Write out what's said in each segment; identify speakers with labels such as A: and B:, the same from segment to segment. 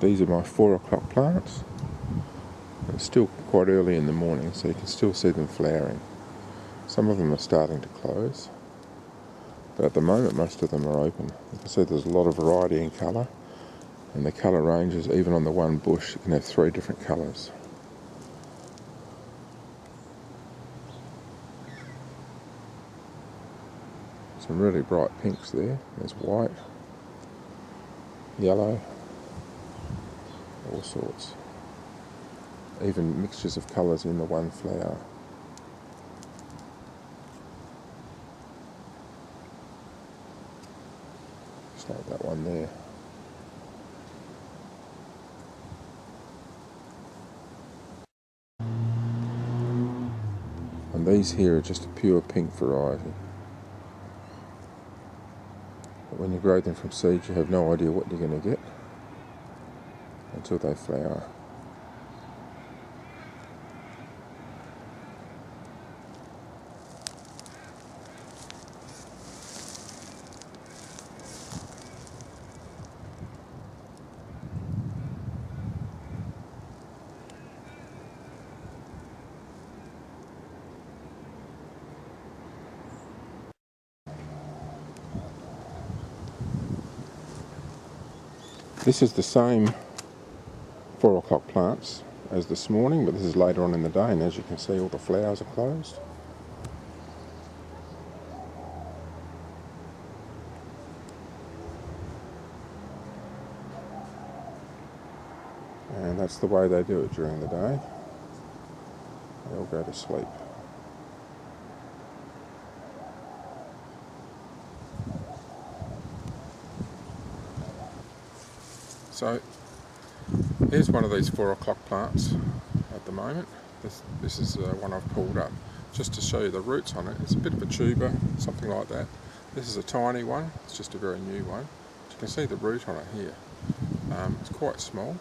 A: These are my 4 o'clock plants. It's still quite early in the morning, so you can still see them flowering. Some of them are starting to close, but at the moment most of them are open. You can see there's a lot of variety in colour, and the colour ranges, even on the one bush, you can have 3 different colours. Some really bright pinks there. There's white, yellow, all sorts. Even mixtures of colours in the one flower. Just like that one there. And these here are just a pure pink variety. But when you grow them from seeds, you have no idea what you're going to get until they flower. This is the same 4 o'clock plants as this morning, but this is later on in the day, and as you can see, all the flowers are closed. And that's the way they do it during the day. They all go to sleep. So here's one of these 4 o'clock plants at the moment. This is one I've pulled up just to show you the roots on it. It's a bit of a tuber, something like that. This is a tiny one, it's just a very new one. But you can see the root on it here. It's quite small,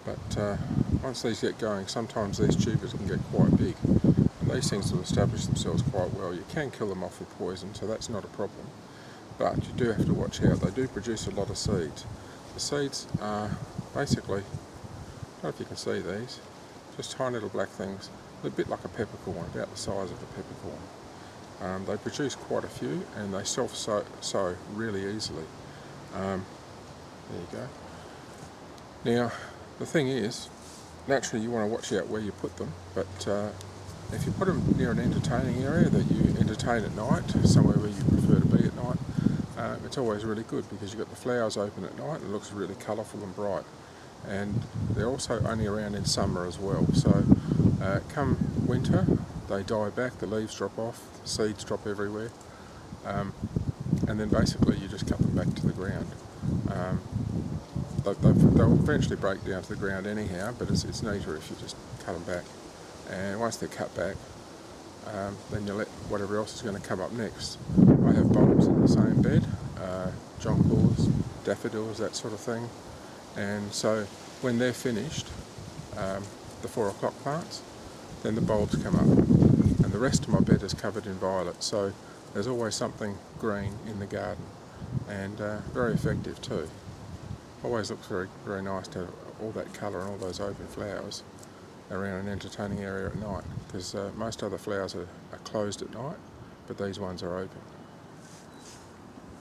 A: but once these get going, sometimes these tubers can get quite big. And these things will establish themselves quite well. You can kill them off with poison, so that's not a problem. But you do have to watch out. They do produce a lot of seeds. The seeds are basically, I don't know if you can see these, just tiny little black things, a bit like a peppercorn, about the size of a peppercorn. They produce quite a few, and they self-sow really easily. There you go. Now, the thing is, naturally you want to watch out where you put them, but if you put them near an entertaining area that you entertain at night, somewhere where you prefer to be at night, it's always really good because you've got the flowers open at night and it looks really colourful and bright. And they're also only around in summer as well. So come winter, they die back, the leaves drop off, the seeds drop everywhere, and then basically you just cut them back to the ground. They'll eventually break down to the ground anyhow, but it's neater if you just cut them back. And once they're cut back, then you let whatever else is going to come up next. I have bulbs in the same bed, jonquils, daffodils, that sort of thing. And so when they're finished, the 4 o'clock plants, then the bulbs come up. And the rest of my bed is covered in violet, so there's always something green in the garden. And very effective too. Always looks very, very nice to have all that colour and all those open flowers around an entertaining area at night, because most other flowers are closed at night, but these ones are open.